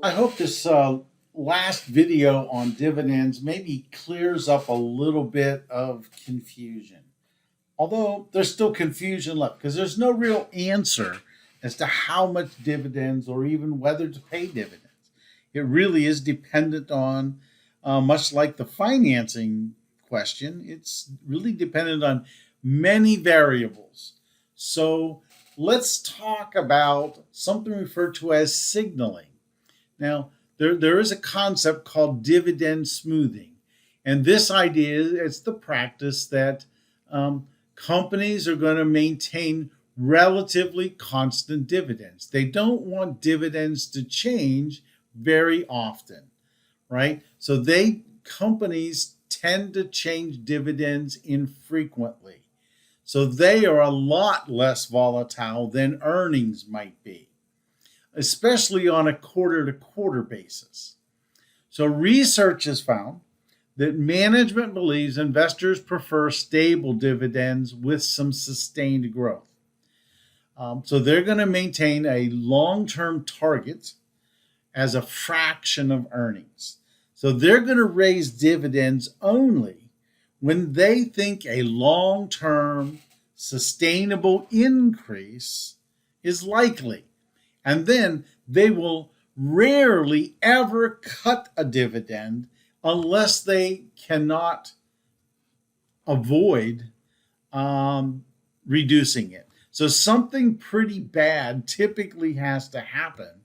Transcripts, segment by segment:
I hope this last video on dividends maybe clears up a little bit of confusion. Although there's still confusion left because there's no real answer as to how much dividends or even whether to pay dividends. It really is dependent on, much like the financing question, it's really dependent on many variables. So let's talk about something referred to as signaling. Now, there is a concept called dividend smoothing. And this idea is the practice that companies are going to maintain relatively constant dividends. They don't want dividends to change very often, right? So companies tend to change dividends infrequently. So they are a lot less volatile than earnings might be, especially on a quarter-to-quarter basis. So research has found that management believes investors prefer stable dividends with some sustained growth. So they're going to maintain a long-term target as a fraction of earnings. So they're going to raise dividends only when they think a long-term sustainable increase is likely. And then they will rarely ever cut a dividend unless they cannot avoid reducing it. So something pretty bad typically has to happen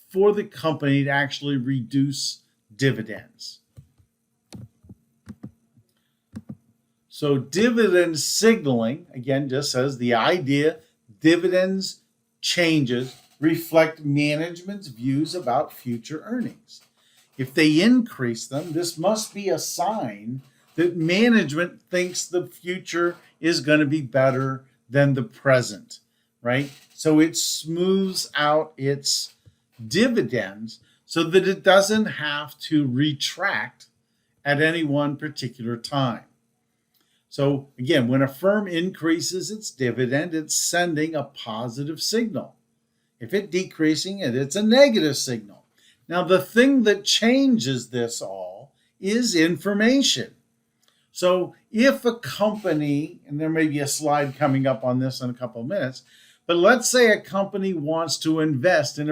for the company to actually reduce dividends. So dividend signaling, again, just says the idea dividends changes reflect management's views about future earnings. If they increase them, this must be a sign that management thinks the future is going to be better than the present, right? So it smooths out its dividends so that it doesn't have to retract at any one particular time. So again, when a firm increases its dividend, it's sending a positive signal. If it's decreasing it, it's a negative signal. Now, the thing that changes this all is information. So if a company, and there may be a slide coming up on this in a couple of minutes, but let's say a company wants to invest in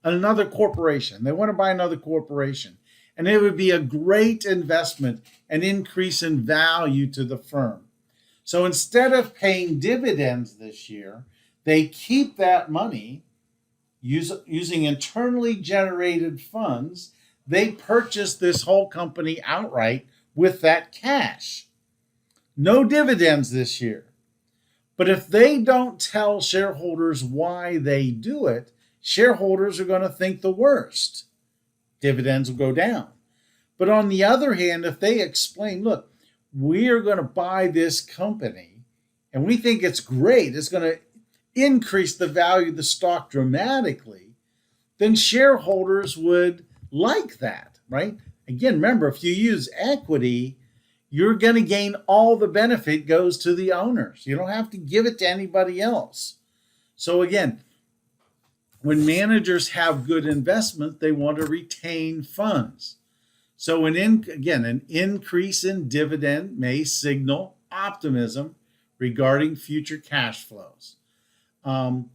another corporation. They want to buy another corporation. And it would be a great investment, an increase in value to the firm. So instead of paying dividends this year, they keep that money using internally generated funds. They purchase this whole company outright with that cash. No dividends this year. But if they don't tell shareholders why they do it, shareholders are going to think the worst. Dividends will go down. But on the other hand, if they explain, look, we are going to buy this company and we think it's great, it's going to increase the value of the stock dramatically, then shareholders would like that, right? Again, remember, if you use equity, you're going to gain all the benefit goes to the owners. You don't have to give it to anybody else. So again, when managers have good investment, they want to retain funds. So an increase in dividend may signal optimism regarding future cash flows. Again,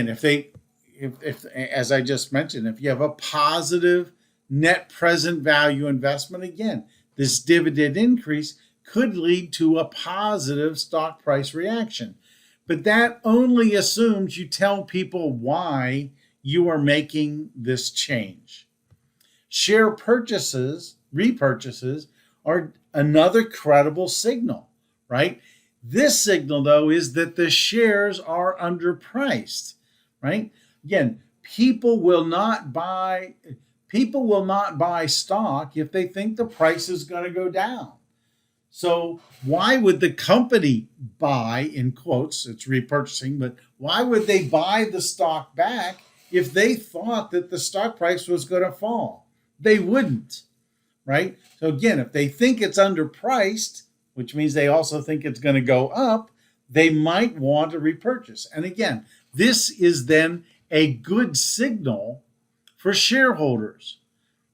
if as I just mentioned, if you have a positive net present value investment, again, this dividend increase could lead to a positive stock price reaction. But that only assumes you tell people why you are making this change. Share repurchases are another credible signal, right? This signal, though, is that the shares are underpriced, right? Again, people will not buy stock if they think the price is going to go down. So why would the company buy, in quotes, it's repurchasing, but why would they buy the stock back if they thought that the stock price was going to fall? They wouldn't, right? So again, if they think it's underpriced, which means they also think it's going to go up, they might want to repurchase. And again, this is then a good signal for shareholders,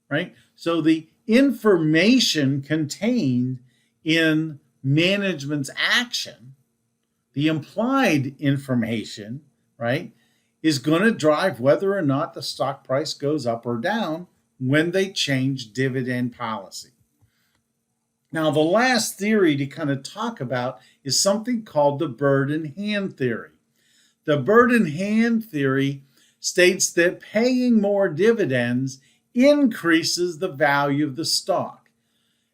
right? So the information contained in management's action, the implied information, right, is going to drive whether or not the stock price goes up or down when they change dividend policy. Now, the last theory to kind of talk about is something called the Burdenhand theory. The Burdenhand theory states that paying more dividends increases the value of the stock.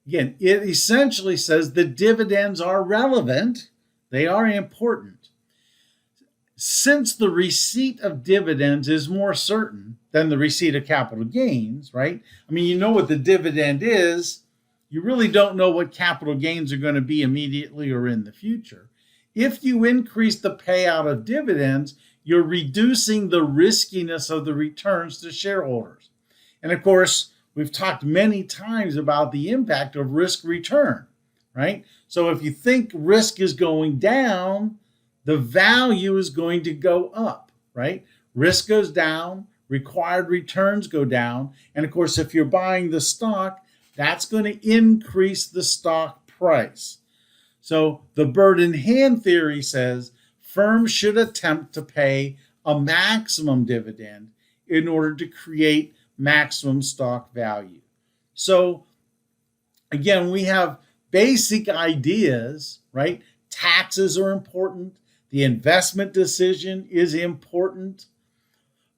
Again, it essentially says the dividends are relevant, they are important. Since the receipt of dividends is more certain than the receipt of capital gains, right? I mean, you know what the dividend is. You really don't know what capital gains are going to be immediately or in the future. If you increase the payout of dividends, you're reducing the riskiness of the returns to shareholders. And of course, we've talked many times about the impact of risk return, right? So if you think risk is going down, the value is going to go up, right? Risk goes down, required returns go down. And of course, if you're buying the stock, that's going to increase the stock price. So the Burdenhand theory says firms should attempt to pay a maximum dividend in order to create maximum stock value. So again, we have basic ideas, right? Taxes are important. The investment decision is important.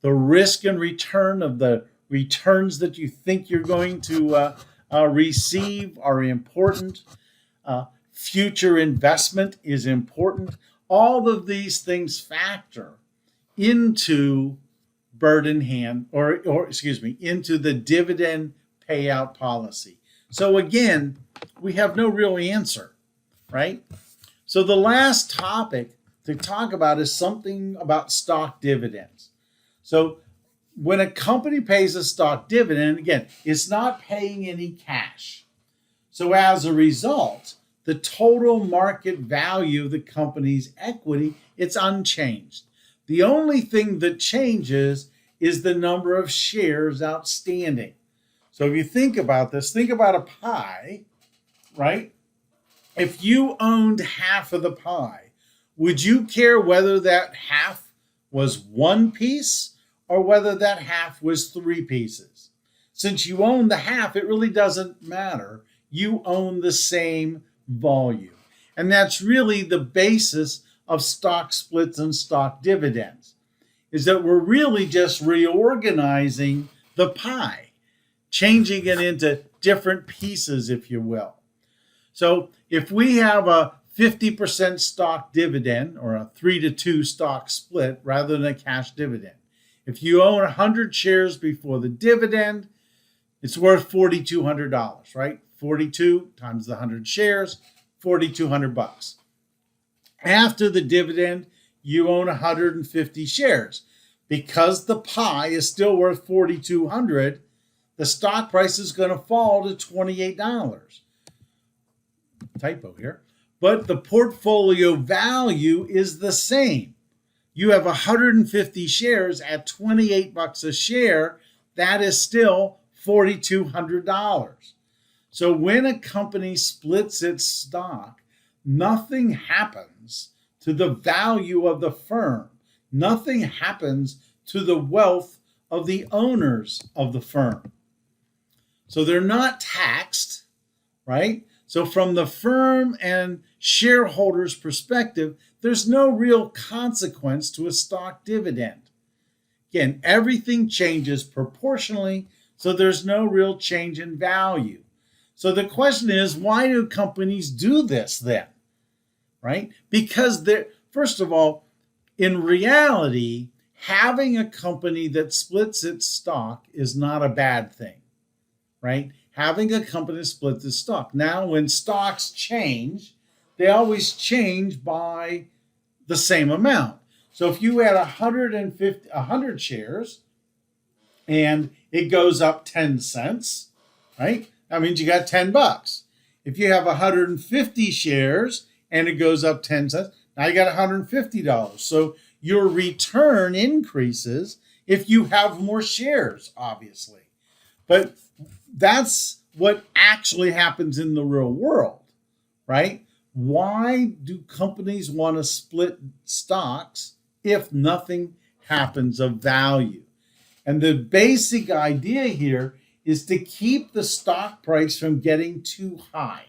The risk and return of the returns that you think you're going to receive are important. Future investment is important. All of these things factor into Burdenhand, into the dividend payout policy. So again, we have no real answer, right? So the last topic to talk about is something about stock dividends. So when a company pays a stock dividend, again, it's not paying any cash. So as a result, the total market value of the company's equity, it's unchanged. The only thing that changes is the number of shares outstanding. So if you think about this, think about a pie, right? If you owned half of the pie, would you care whether that half was one piece or whether that half was three pieces? Since you own the half, it really doesn't matter. You own the same volume. And that's really the basis of stock splits and stock dividends, is that we're really just reorganizing the pie, changing it into different pieces, if you will. So if we have a 50% stock dividend or a 3-to-2 stock split rather than a cash dividend, if you own 100 shares before the dividend, it's worth $4,200, right? 42 times the 100 shares, $4,200. After the dividend, you own 150 shares. Because the pie is still worth $4,200, the stock price is going to fall to $28. Typo here. But the portfolio value is the same. You have 150 shares at $28 a share. That is still $4,200. So when a company splits its stock, nothing happens to the value of the firm. Nothing happens to the wealth of the owners of the firm. So they're not taxed, right? So from the firm and shareholders' perspective, there's no real consequence to a stock dividend. Again, everything changes proportionally, so there's no real change in value. So the question is, why do companies do this then? Right? Because first of all, in reality, having a company that splits its stock is not a bad thing, right? Having a company split its stock. Now, when stocks change, they always change by the same amount. So if you had 100 shares and it goes up 10 cents, right? That means you got $10. If you have 150 shares and it goes up 10 cents, now you got $150. So your return increases if you have more shares, obviously. But that's what actually happens in the real world, right? Why do companies want to split stocks if nothing happens of value? And the basic idea here is to keep the stock price from getting too high,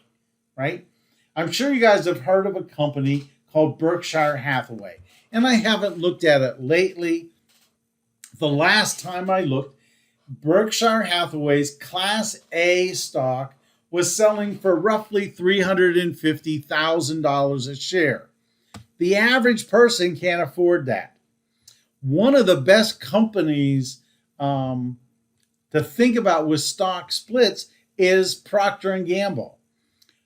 right? I'm sure you guys have heard of a company called Berkshire Hathaway, and I haven't looked at it lately. The last time I looked, Berkshire Hathaway's Class A stock was selling for roughly $350,000 a share. The average person can't afford that. One of the best companies to think about with stock splits is Procter & Gamble.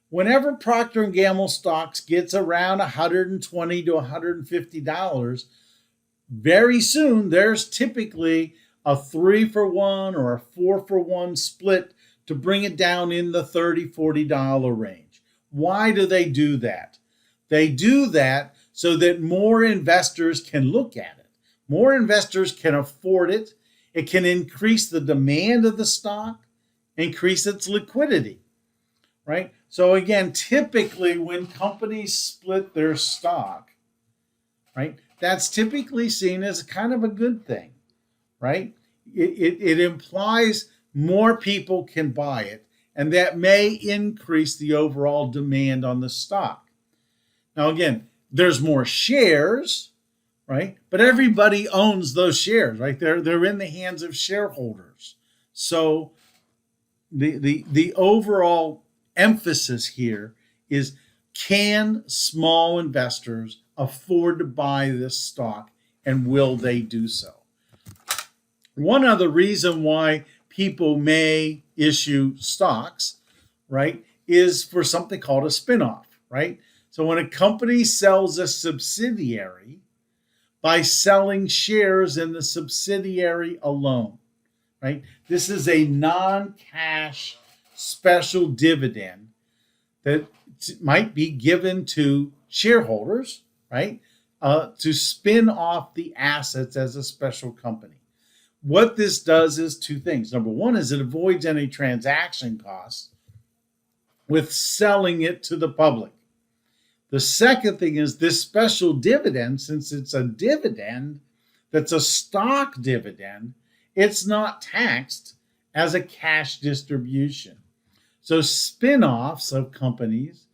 Whenever Procter & Gamble stocks gets around $120 to $150, very soon there's typically a 3-for-1 or a 4-for-1 split to bring it down in the $30, $40 range. Why do they do that? They do that so that more investors can look at it. More investors can afford it. It can increase the demand of the stock, increase its liquidity, right? So again, typically when companies split their stock, right, that's typically seen as kind of a good thing, right? It implies more people can buy it, and that may increase the overall demand on the stock. Now, again, there's more shares, right? But everybody owns those shares, right? They're in the hands of shareholders. So the overall emphasis here is, can small investors afford to buy this stock, and will they do so? One other reason why people may issue stocks, right, is for something called a spinoff, right? So when a company sells a subsidiary, by selling shares in the subsidiary alone, right? This is a non-cash special dividend that might be given to shareholders, right, to spin off the assets as a special company. What this does is two things. Number one is it avoids any transaction costs with selling it to the public. The second thing is this special dividend, since it's a dividend that's a stock dividend, it's not taxed as a cash distribution. So spin-offs of companies,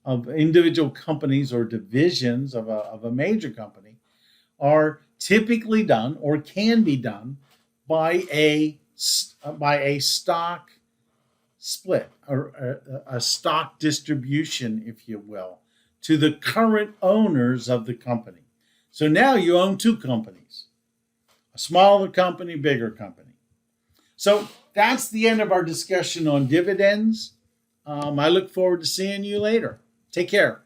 of individual companies or divisions of a major company, are typically done or can be done by a stock split, or a stock distribution, if you will, to the current owners of the company. So now you own two companies, a smaller company, bigger company. So that's the end of our discussion on dividends. I look forward to seeing you later. Take care.